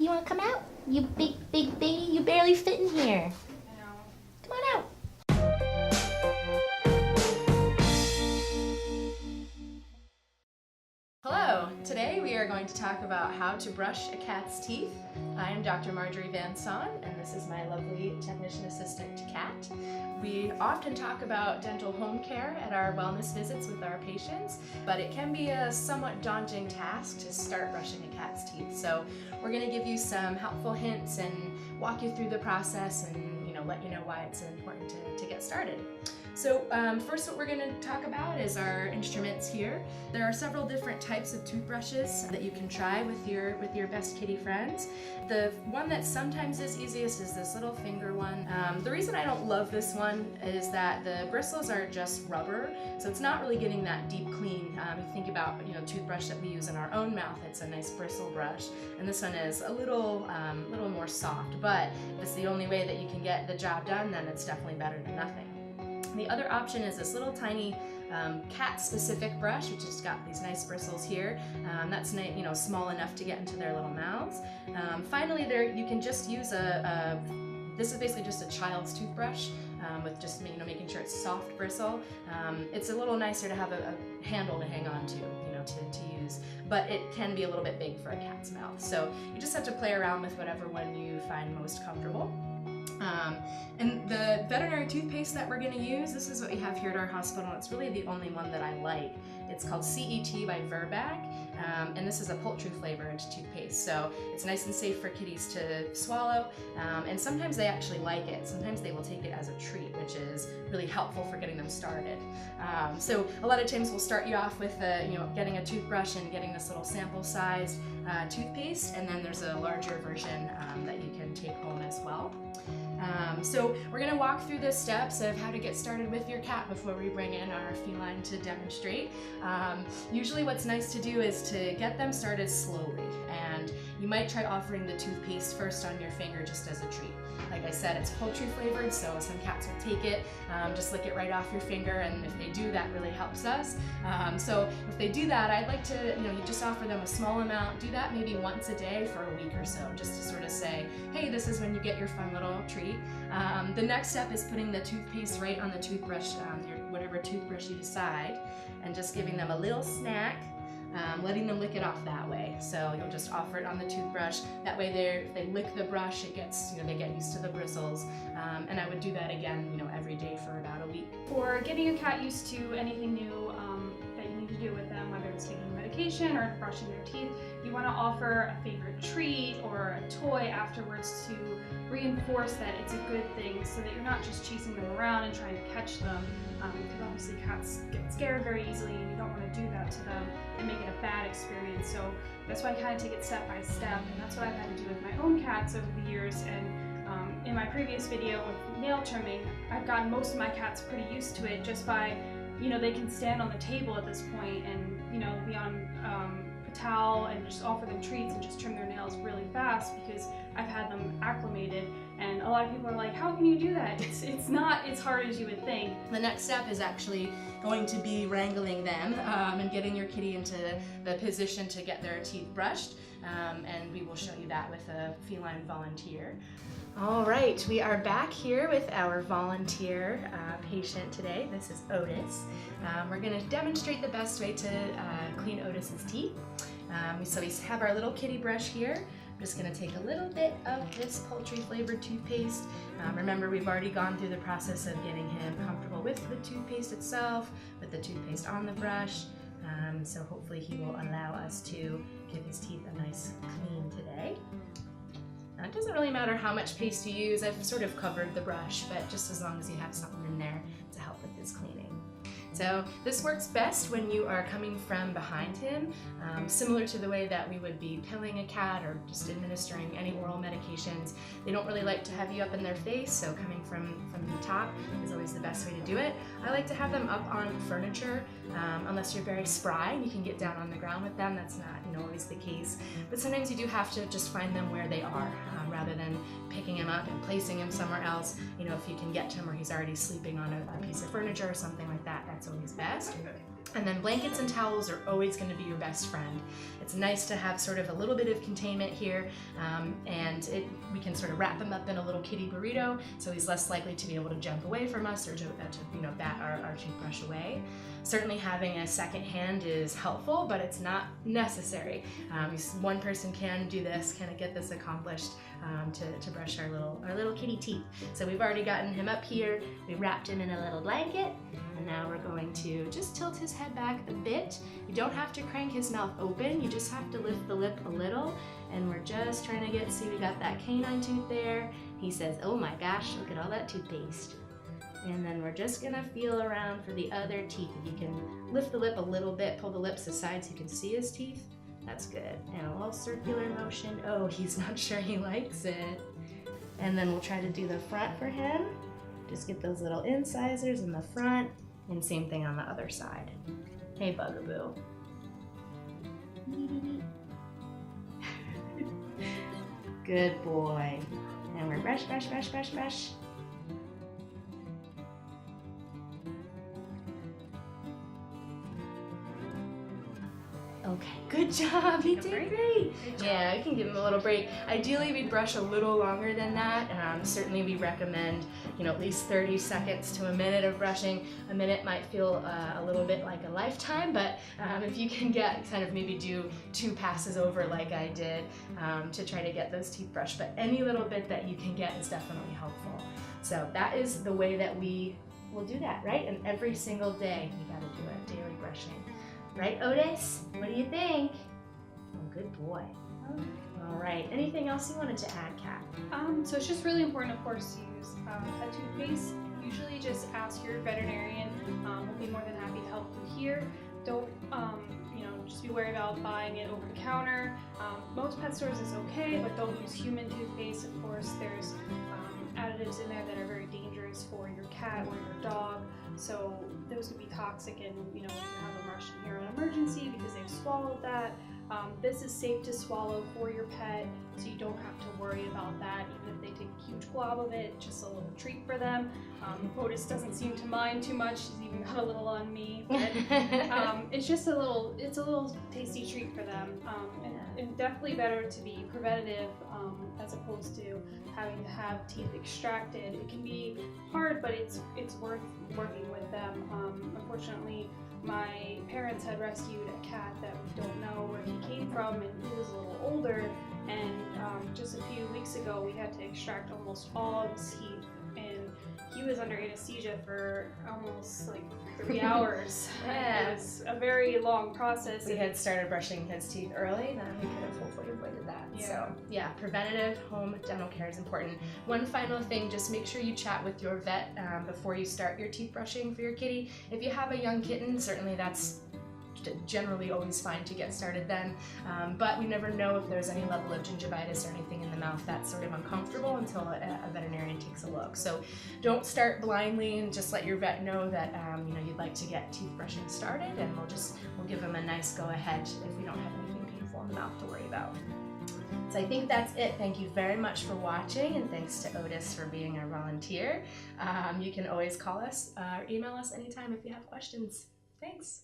You want to come out? You big baby, you barely fit in here. I know. Come on out. Hello! Today we are going to talk about how to brush a cat's teeth. I am Dr. Marjorie Van Saun, and this is my lovely technician assistant Kat. We often talk about dental home care at our wellness visits with our patients, but it can be a somewhat daunting task to start brushing a cat's teeth. So we're going to give you some helpful hints and walk you through the process and let you know why it's important to get started. So first what we're going to talk about is our instruments here. There are several different types of toothbrushes that you can try with your best kitty friends. The one that sometimes is easiest is this little finger one. The reason I don't love this one is that the bristles are just rubber, so it's not really getting that deep clean. If you think about toothbrush that we use in our own mouth, it's a nice bristle brush, and this one is a little more soft. But if it's the only way that you can get the job done, then it's definitely better than nothing. The other option is this little tiny cat-specific brush, which has got these nice bristles here. That's small enough to get into their little mouths. Finally, you can just use this is basically just a child's toothbrush with just making sure it's soft bristle. It's a little nicer to have a handle to hang on to, to use, but it can be a little bit big for a cat's mouth. So you just have to play around with whatever one you find most comfortable. And the veterinary toothpaste that we're going to use, this is what we have here at our hospital. It's really the only one that I like. It's called CET by Verbac, and this is a poultry flavored toothpaste. So it's nice and safe for kitties to swallow, and sometimes they actually like it. Sometimes they will take it as a treat, which is really helpful for getting them started. So a lot of times we'll start you off with getting a toothbrush and getting this little sample sized toothpaste, and then there's a larger version that you can take home as well. So we're going to walk through the steps of how to get started with your cat before we bring in our feline to demonstrate. Usually what's nice to do is to get them started slowly, and you might try offering the toothpaste first on your finger just as a treat. Like I said, it's poultry flavored, so some cats will take it, just lick it right off your finger, and if they do, that really helps us. So if they do that, I'd like to, you just offer them a small amount. Do that maybe once a day for a week or so, just to sort of say, hey, this is when you get your fun little treat. The next step is putting the toothpaste right on the toothbrush, whatever toothbrush you decide, and just giving them a little snack. Letting them lick it off that way. So you'll just offer it on the toothbrush. That way if they lick the brush, it gets, they get used to the bristles. And I would do that again, every day for about a week. For getting your cat used to anything new that you need to do with them, whether it's taking medication or brushing their teeth, you want to offer a favorite treat or a toy afterwards to reinforce that it's a good thing, so that you're not just chasing them around and trying to catch them, because obviously cats get scared very easily and you don't want to do that to them and make it a bad experience. So that's why I kind of take it step by step, and that's what I've had to do with my own cats over the years. And in my previous video with nail trimming, I've gotten most of my cats pretty used to it just by, they can stand on the table at this point and, be on a towel and just offer them treats and just trim their nails really fast, because I've had them acclimated. And a lot of people are like, how can you do that? It's not as hard as you would think. The next step is actually going to be wrangling them and getting your kitty into the position to get their teeth brushed. And we will show you that with a feline volunteer. All right, we are back here with our volunteer patient today. This is Otis. We're going to demonstrate the best way to clean Otis's teeth. So we have our little kitty brush here. I'm just going to take a little bit of this poultry flavored toothpaste. Remember, we've already gone through the process of getting him comfortable with the toothpaste itself, with the toothpaste on the brush. So hopefully he will allow us to give his teeth a nice clean today. It doesn't really matter how much paste you use. I've sort of covered the brush, but just as long as you have something in there to help with his cleaning. So this works best when you are coming from behind him, similar to the way that we would be pilling a cat or just administering any oral medications. They don't really like to have you up in their face, so coming from the top is always the best way to do it. I like to have them up on furniture, unless you're very spry and you can get down on the ground with them. That's not always the case, but sometimes you do have to just find them where they are, rather than picking him up and placing him somewhere else. If you can get to him where he's already sleeping on a piece of furniture or something like that, that's always best. And then blankets and towels are always going to be your best friend. It's nice to have sort of a little bit of containment here, and we can sort of wrap him up in a little kitty burrito, so he's less likely to be able to jump away from us or to bat our toothbrush away. Certainly having a second hand is helpful, but it's not necessary. One person can do this, kind of get this accomplished to brush our little kitty teeth. So we've already gotten him up here, we wrapped him in a little blanket, and now we're going to just tilt his head back a bit. You don't have to crank his mouth open, you just have to lift the lip a little, and we're just trying to see we got that canine tooth there. He says, oh my gosh, look at all that toothpaste. And then we're just gonna feel around for the other teeth. If you can lift the lip a little bit, pull the lips aside so you can see his teeth, that's good. And a little circular motion. Oh, he's not sure he likes it. And then we'll try to do the front for him. Just get those little incisors in the front, and same thing on the other side. Hey, Bugaboo. Good boy. And we're brush, brush, brush, brush, brush. Okay, good job. He did great. Yeah, we can give him a little break. Ideally, we'd brush a little longer than that. Certainly, we recommend, at least 30 seconds to a minute of brushing. A minute might feel a little bit like a lifetime, but if you can maybe do 2 passes over like I did to try to get those teeth brushed. But any little bit that you can get is definitely helpful. So that is the way that we will do that, right? And every single day, you gotta do it, daily brushing. Right, Otis? What do you think? Oh, good boy. All right. Anything else you wanted to add, Kat? So it's just really important, of course, to use a toothpaste. Usually just ask your veterinarian. We'll be more than happy to help you here. Don't, just be wary about buying it over the counter. Most pet stores is okay, but don't use human toothpaste. Of course, there's additives in there that are very dangerous for your cat or your dog. So those could be toxic, and you have them rushing here on emergency because they've swallowed that. This is safe to swallow for your pet, so you don't have to worry about that. Even if they take a huge glob of it, just a little treat for them. Otis doesn't seem to mind too much. He's even got a little on me, but it's just a little tasty treat for them. And definitely better to be preventative as opposed to having to have teeth extracted. It can be hard, but it's worth working with them. Unfortunately, my parents had rescued a cat that we don't know where he came from, and he was a little older, and just a few weeks ago we had to extract almost all of his teeth, and he was under anesthesia for almost 3 hours. Yeah. It was a very long process. We had started brushing his teeth early, then we could have hopefully avoided that. Yeah. So yeah, preventative home dental care is important. One final thing, just make sure you chat with your vet before you start your teeth brushing for your kitty. If you have a young kitten, certainly that's generally always fine to get started then, but we never know if there's any level of gingivitis or anything in the mouth that's sort of uncomfortable until a veterinarian takes a look. So don't start blindly, and just let your vet know that you'd like to get teeth brushing started, and we'll give them a nice go ahead if we don't have anything painful in the mouth to worry about. So I think that's it. Thank you very much for watching, and thanks to Otis for being our volunteer. You can always call us or email us anytime if you have questions. Thanks.